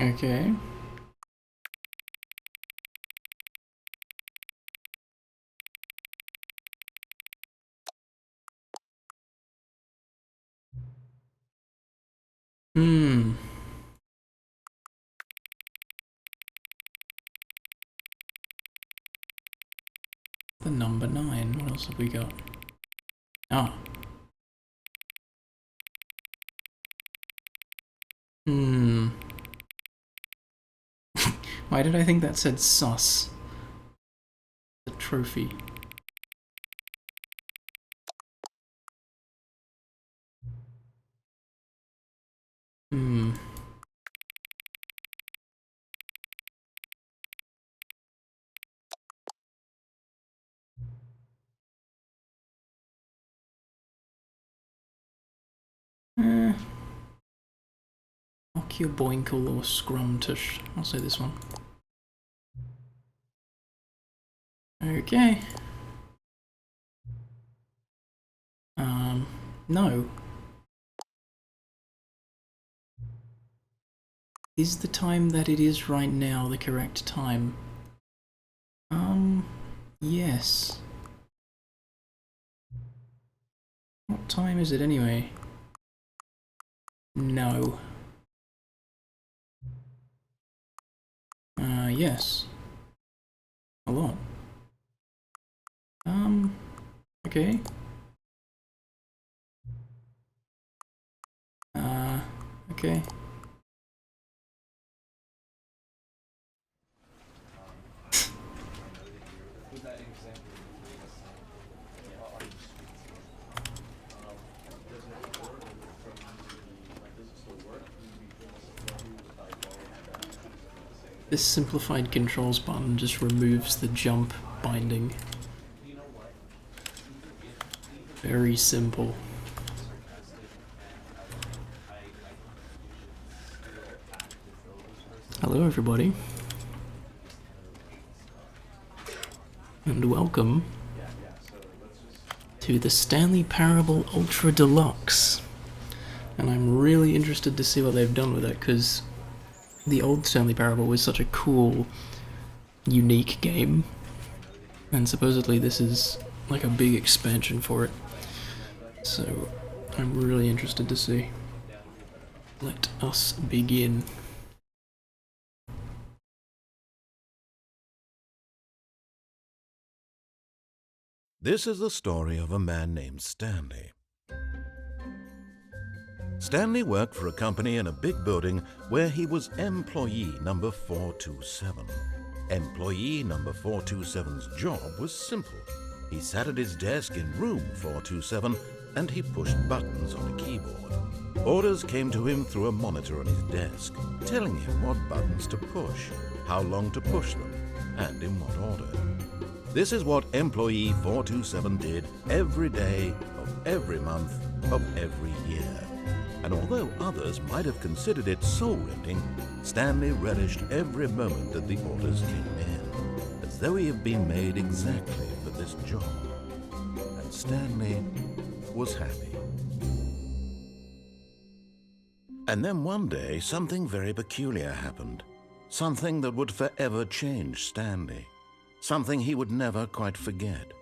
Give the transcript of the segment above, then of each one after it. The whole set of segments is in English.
Okay. Hmm. The number 9. What else have we got? Ah. Hmm. Why did I think that said sus? The trophy. Hmm. Eh. Boinkle or Scrumtush. I'll say this one. Okay. No. Is the time that it is right now the correct time? Yes. What time is it anyway? No. Yes. A lot. Okay. Okay. This simplified controls button just removes the jump binding. Very simple. Hello everybody. And welcome to the Stanley Parable Ultra Deluxe. And I'm really interested to see what they've done with it, because the old Stanley Parable was such a cool, unique game. And supposedly this is like a big expansion for it. So I'm really interested to see. Let us begin. This is the story of a man named Stanley. Stanley worked for a company in a big building where he was employee number 427. Employee number 427's job was simple. He sat at his desk in room 427 and he pushed buttons on a keyboard. Orders came to him through a monitor on his desk, telling him what buttons to push, how long to push them, and in what order. This is what employee 427 did every day of every month of every year. And although others might have considered it soul-rending, Stanley relished every moment that the orders came in, as though he had been made exactly for this job. And Stanley was happy. And then one day, something very peculiar happened. Something that would forever change Stanley. Something he would never quite forget.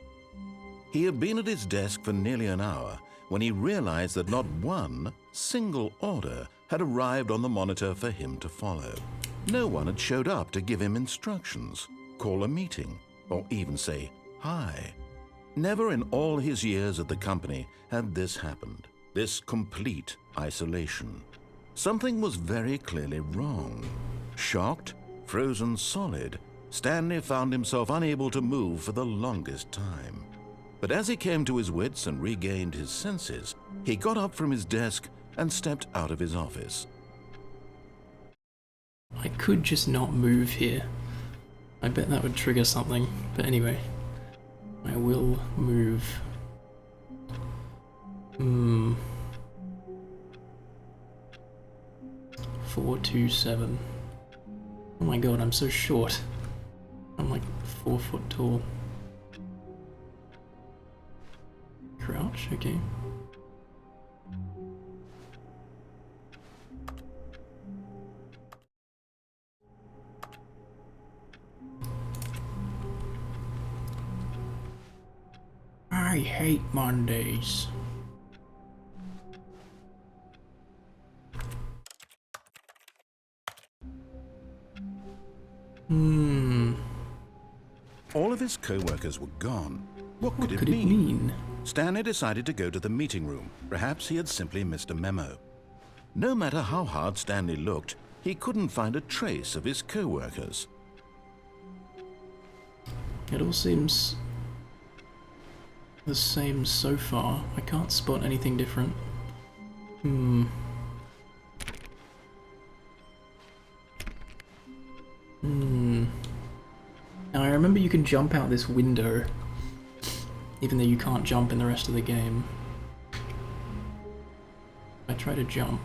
He had been at his desk for nearly an hour when he realized that not one single order had arrived on the monitor for him to follow. No one had showed up to give him instructions, call a meeting, or even say hi. Never in all his years at the company had this happened, this complete isolation. Something was very clearly wrong. Shocked, frozen solid, Stanley found himself unable to move for the longest time. But as he came to his wits and regained his senses, he got up from his desk and stepped out of his office. I could just not move here. I bet that would trigger something, but anyway. I will move. 427. Oh my god, I'm so short. I'm like 4 foot tall. Crouch, okay. I hate Mondays. All of his co-workers were gone. What could Could it it mean? mean? Stanley decided to go to the meeting room. Perhaps he had simply missed a memo. No matter how hard Stanley looked, he couldn't find a trace of his co-workers. It all seems the same so far. I can't spot anything different. Now I remember you can jump out this window, even though you can't jump in the rest of the game. I try to jump.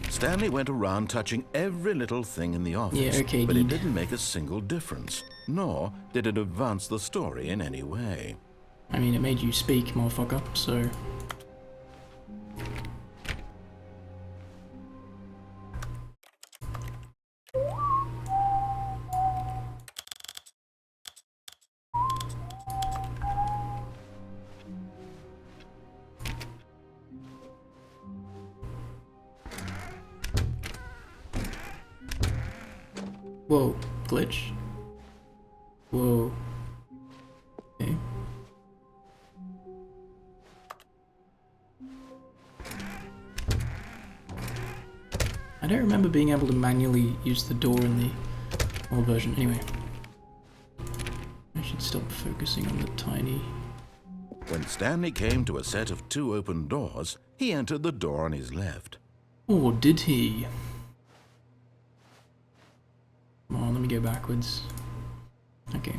Stanley went around touching every little thing in the office, Yeah, okay, but it dude. didn't make a single difference, nor did it advance the story in any way. I mean, it made you speak, motherfucker, so... Whoa, glitch. Whoa. Okay. I don't remember being able to manually use the door in the old version. Anyway. I should stop focusing on the tiny... When Stanley came to a set of 2 open doors, he entered the door on his left. Or did he? Come on, let me go backwards. Okay.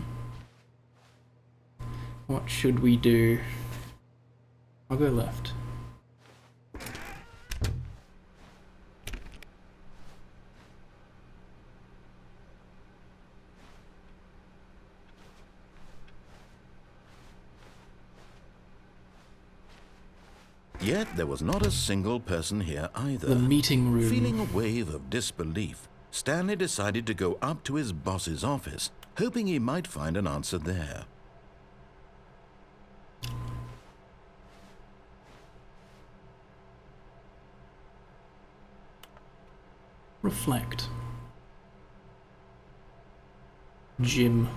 What should we do? I'll go left. Yet there was not a single person here either. The meeting room. Feeling a wave of disbelief, Stanley decided to go up to his boss's office, hoping he might find an answer there. Reflect. Gym.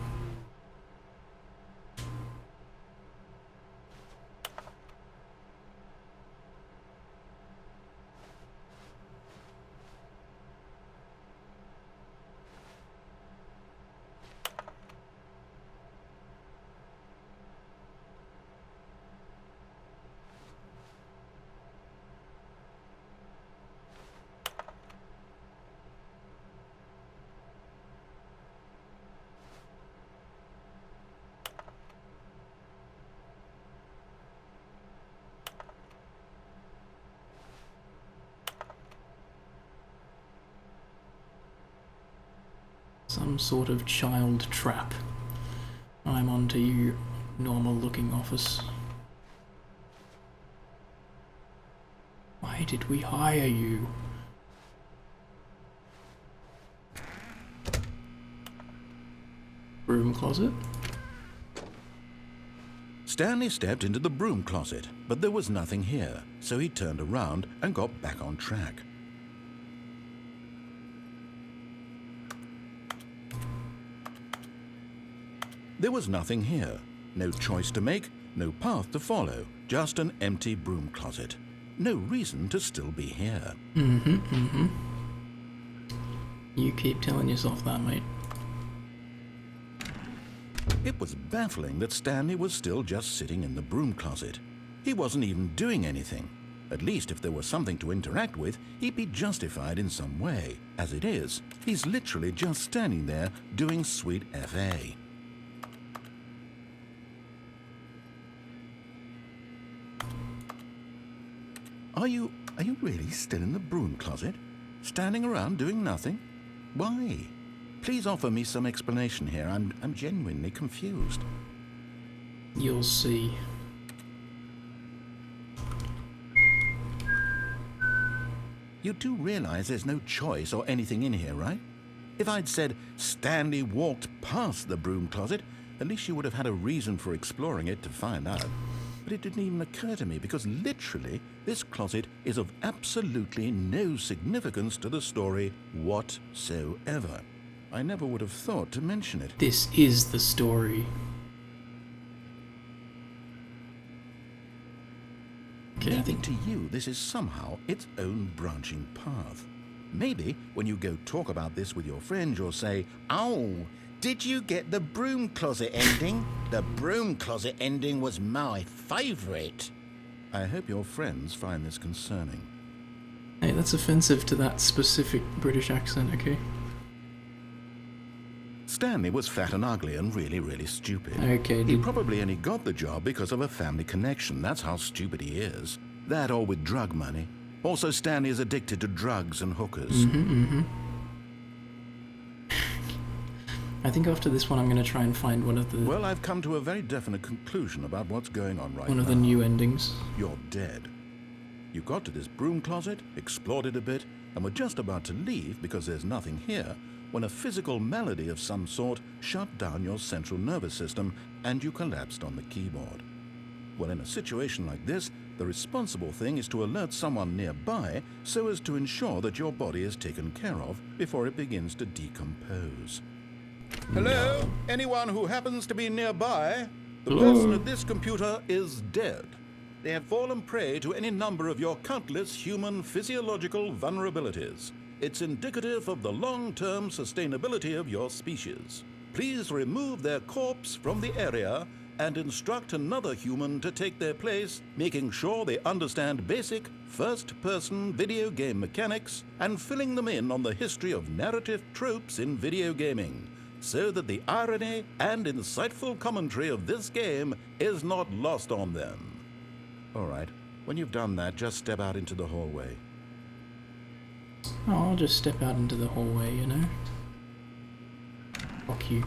Some sort of child trap. I'm onto you, normal-looking office. Why did we hire you? Broom closet? Stanley stepped into the broom closet, but there was nothing here, so he turned around and got back on track. There was nothing here. No choice to make, no path to follow, just an empty broom closet. No reason to still be here. You keep telling yourself that, mate. It was baffling that Stanley was still just sitting in the broom closet. He wasn't even doing anything. At least if there was something to interact with, he'd be justified in some way. As it is, he's literally just standing there doing sweet FA. Are you really still in the broom closet? Standing around doing nothing? Why? Please offer me some explanation here. I'm genuinely confused. You'll see. You do realize there's no choice or anything in here, right? If I'd said Stanley walked past the broom closet, at least you would have had a reason for exploring it to find out. But it didn't even occur to me because literally this closet is of absolutely no significance to the story whatsoever. I never would have thought to mention it. This is the story. Okay, I Maybe think to you this is somehow its own branching path. Maybe when you go talk about this with your friends, you'll say, "Oh, did you get the broom closet ending? The broom closet ending was my favourite." I hope your friends find this concerning. Hey, that's offensive to that specific British accent, okay? Stanley was fat and ugly and really, really stupid. Okay, He probably only got the job because of a family connection. That's how stupid he is. That or with drug money. Also, Stanley is addicted to drugs and hookers. I think after this one I'm going to try and find one of the Well, I've come to a very definite conclusion about what's going on right now. one of the new endings. You're dead. You got to this broom closet, explored it a bit, and were just about to leave because there's nothing here, when a physical malady of some sort shut down your central nervous system and you collapsed on the keyboard. Well, in a situation like this, the responsible thing is to alert someone nearby so as to ensure that your body is taken care of before it begins to decompose. Hello? Anyone who happens to be nearby? The person at this computer is dead. They have fallen prey to any number of your countless human physiological vulnerabilities. It's indicative of the long-term sustainability of your species. Please remove their corpse from the area and instruct another human to take their place, making sure they understand basic first-person video game mechanics and filling them in on the history of narrative tropes in video gaming, so that the irony and insightful commentary of this game is not lost on them. All right, when you've done that, just step out into the hallway. Oh, I'll just step out into the hallway, you know? Fuck you.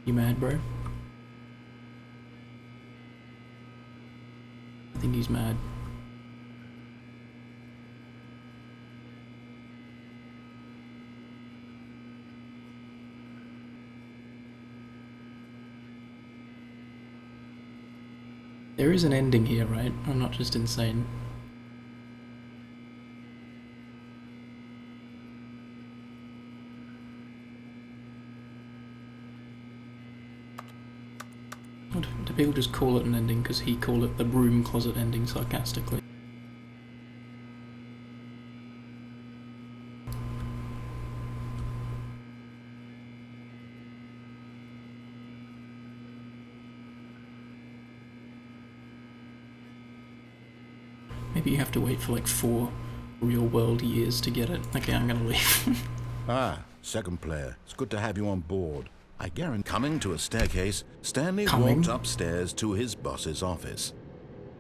You mad, bro? I think he's mad. There is an ending here, right? I'm not just insane. Do people just call it an ending because he called it the broom closet ending sarcastically? Maybe you have to wait for like 4 real world years to get it. Okay, I'm gonna leave. Ah, second player. It's good to have you on board. I guarantee. Coming to a staircase, Stanley Coming? walked upstairs to his boss's office.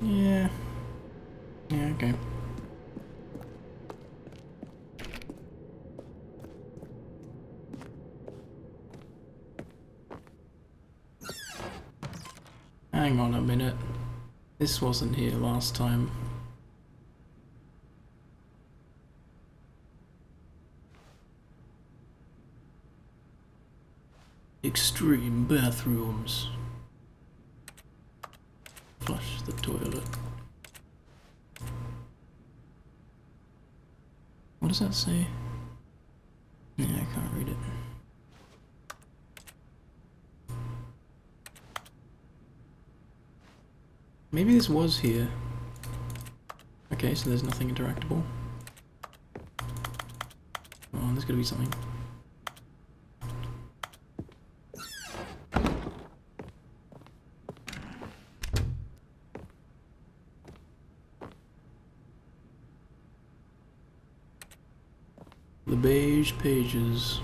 Yeah. Yeah, okay. Hang on a minute. This wasn't here last time. Extreme bathrooms. Flush the toilet. What does that say? Yeah, I can't read it. Maybe this was here. Okay, so there's nothing interactable. Oh, there's gotta be something. The beige pages.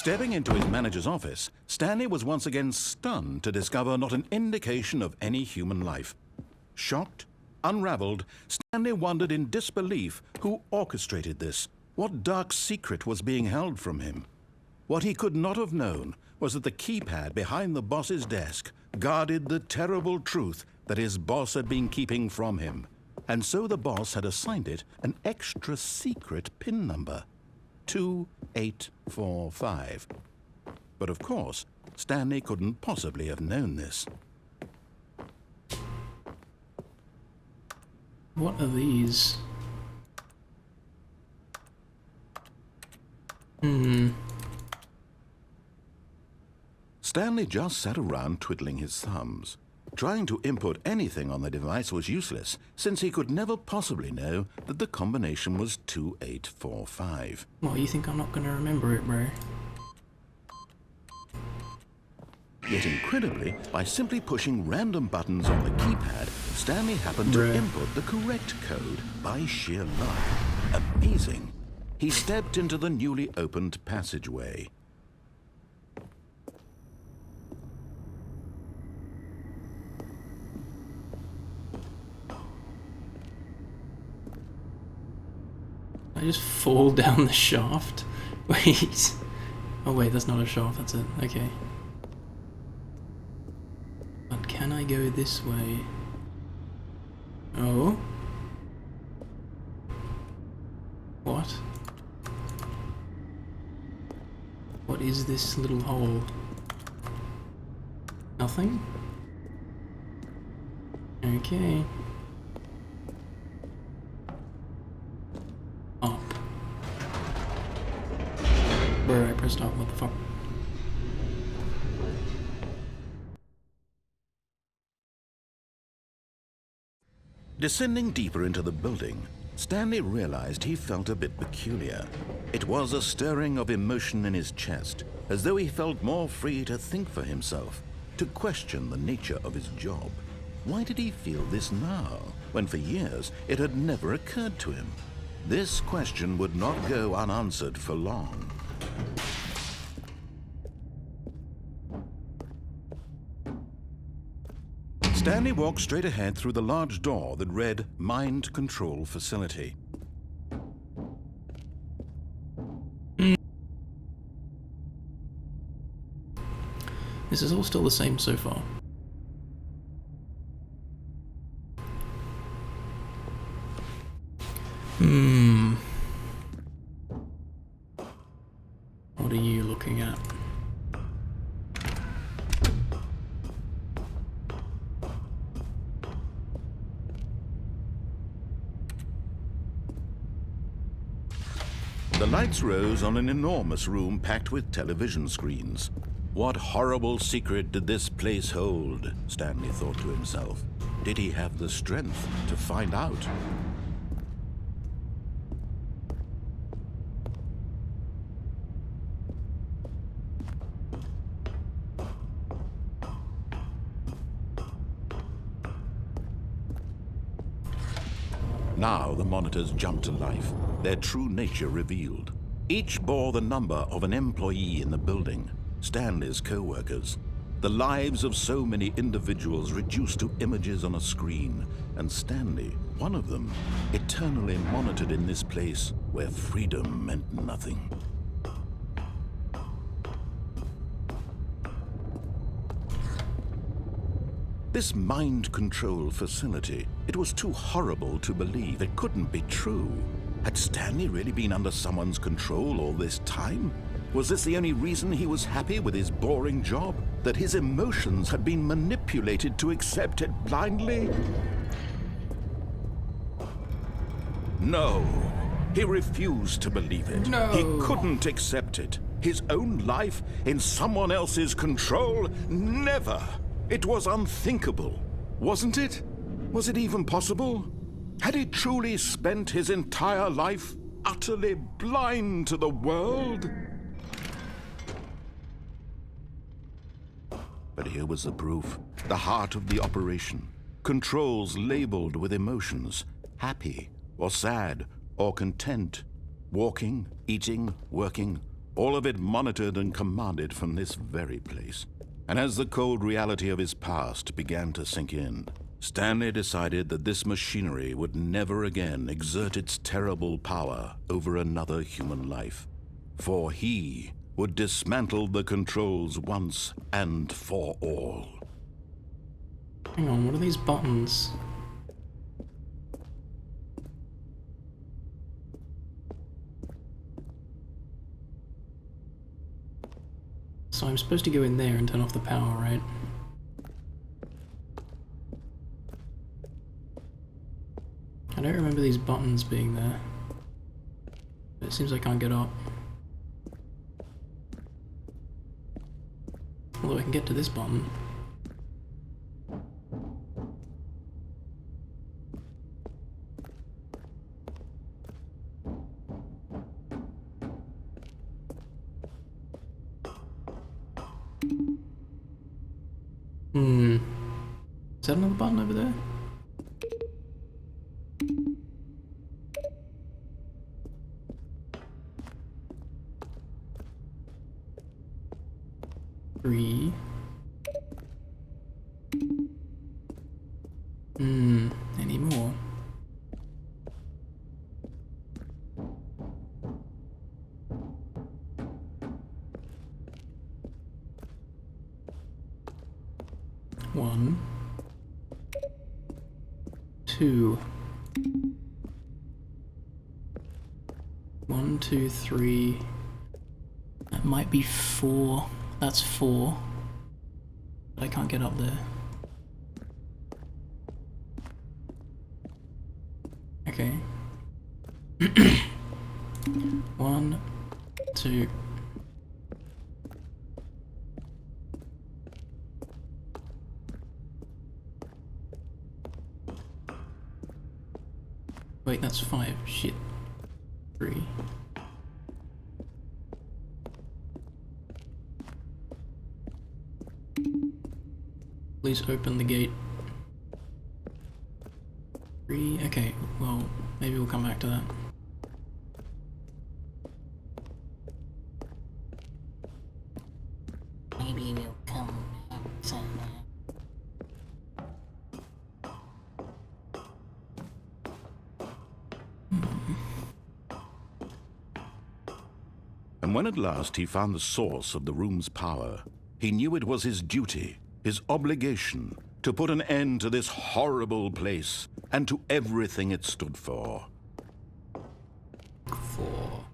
Stepping into his manager's office, Stanley was once again stunned to discover not an indication of any human life. Shocked, unraveled, Stanley wondered in disbelief who orchestrated this, what dark secret was being held from him. What he could not have known was that the keypad behind the boss's desk guarded the terrible truth that his boss had been keeping from him, and so the boss had assigned it an extra secret PIN number, 2845. But of course, Stanley couldn't possibly have known this. What are these? Stanley just sat around twiddling his thumbs. Trying to input anything on the device was useless, since he could never possibly know that the combination was 2845. Well, you think I'm not gonna remember it, bro? Yet incredibly, by simply pushing random buttons on the keypad, Stanley happened to Bruh. input the correct code by sheer luck. Amazing. He stepped into the newly opened passageway. I just fall down the shaft? Wait. Oh wait, that's not a shaft, that's it. Okay. But can I go this way? Oh? What? What is this little hole? Nothing? Okay. Up. Where I pressed up, what the fuck? Descending deeper into the building, Stanley realized he felt a bit peculiar. It was a stirring of emotion in his chest, as though he felt more free to think for himself, to question the nature of his job. Why did he feel this now, when for years it had never occurred to him? This question would not go unanswered for long. Stanley walked straight ahead through the large door that read Mind Control Facility. This is all still the same so far. What are you looking at? The lights rose on an enormous room packed with television screens. What horrible secret did this place hold? Stanley thought to himself. Did he have the strength to find out? Now the monitors jumped to life, their true nature revealed. Each bore the number of an employee in the building, Stanley's co-workers. The lives of so many individuals reduced to images on a screen, and Stanley, one of them, eternally monitored in this place where freedom meant nothing. This mind control facility, it was too horrible to believe. It couldn't be true. Had Stanley really been under someone's control all this time? Was this the only reason he was happy with his boring job? That his emotions had been manipulated to accept it blindly? No. He refused to believe it. No. He couldn't accept it. His own life in someone else's control? Never. It was unthinkable, wasn't it? Was it even possible? Had he truly spent his entire life utterly blind to the world? But here was the proof, the heart of the operation. Controls labeled with emotions, happy or sad or content, walking, eating, working, all of it monitored and commanded from this very place. And as the cold reality of his past began to sink in, Stanley decided that this machinery would never again exert its terrible power over another human life, for he would dismantle the controls once and for all. Hang on, what are these buttons? So I'm supposed to go in there and turn off the power, right? I don't remember these buttons being there. But it seems I can't get up. Although I can get to this button. Is that another button over there? Three. Any more? One. Two. 1, 2, 3. That might be 4. That's 4. But I can't get up there. Okay. 1, 2. Wait, that's 5. Shit. 3. Please open the gate. 3. Okay, well, maybe we'll come back to that. Maybe we'll come back to that. And when at last he found the source of the room's power, he knew it was his duty, his obligation, to put an end to this horrible place and to everything it stood for. 4.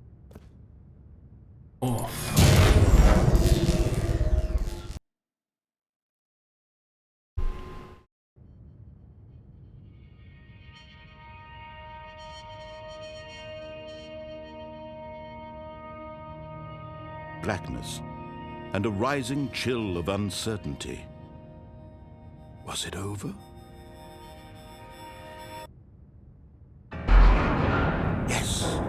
Off. Blackness and a rising chill of uncertainty. Was it over? Yes!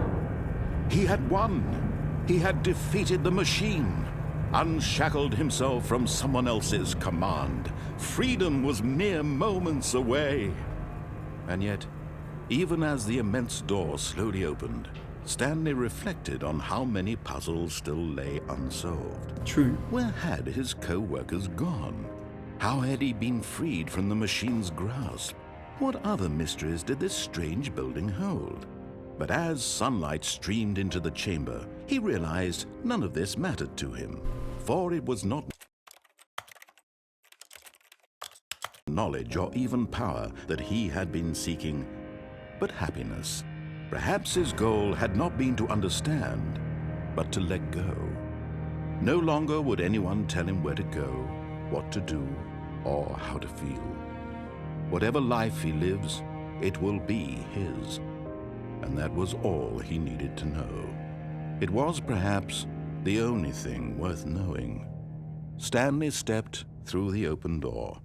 He had won! He had defeated the machine, unshackled himself from someone else's command. Freedom was mere moments away. And yet, even as the immense door slowly opened, Stanley reflected on how many puzzles still lay unsolved. True. Where had his co-workers gone? How had he been freed from the machine's grasp? What other mysteries did this strange building hold? But as sunlight streamed into the chamber, he realized none of this mattered to him, for it was not knowledge or even power that he had been seeking, but happiness. Perhaps his goal had not been to understand, but to let go. No longer would anyone tell him where to go, what to do, or how to feel. Whatever life he lives, it will be his. And that was all he needed to know. It was perhaps the only thing worth knowing. Stanley stepped through the open door.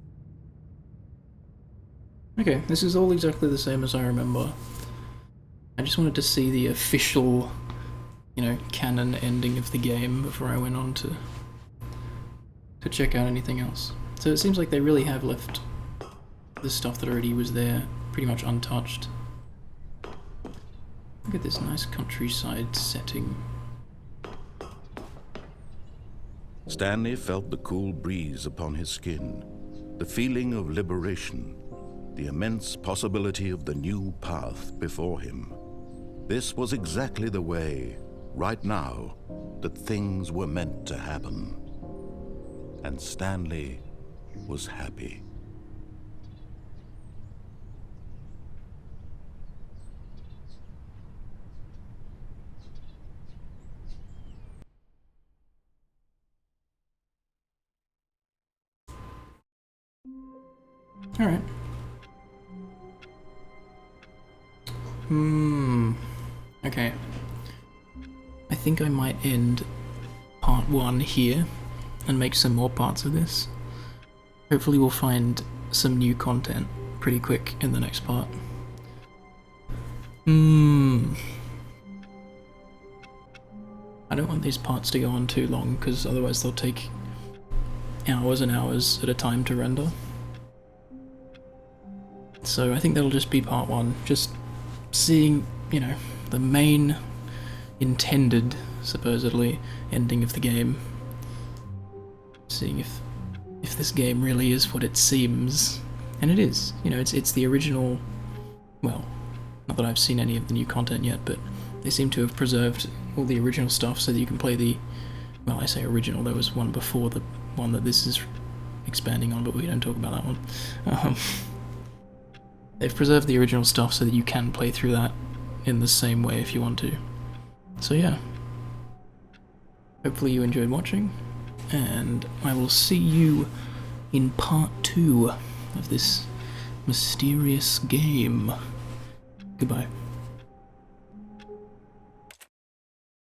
Okay, this is all exactly the same as I remember. I just wanted to see the official, canon ending of the game before I went on to check out anything else. So it seems like they really have left the stuff that already was there pretty much untouched. Look at this nice countryside setting. Stanley felt the cool breeze upon his skin, the feeling of liberation, the immense possibility of the new path before him. This was exactly the way, right now, that things were meant to happen. And Stanley was happy. Alright. Okay. I think I might end part 1 here and make some more parts of this. Hopefully we'll find some new content pretty quick in the next part. I don't want these parts to go on too long, because otherwise they'll take hours and hours at a time to render. So I think that'll just be part 1, just seeing, you know, the main intended, supposedly, ending of the game. Seeing if this game really is what it seems. And it is. You know, it's the original, well, not that I've seen any of the new content yet, but they seem to have preserved all the original stuff so that you can play the, well, I say original, there was one before the one that this is expanding on, but we don't talk about that one. They've preserved the original stuff so that you can play through that in the same way if you want to. So yeah. Hopefully you enjoyed watching, and I will see you in part 2 of this mysterious game. Goodbye.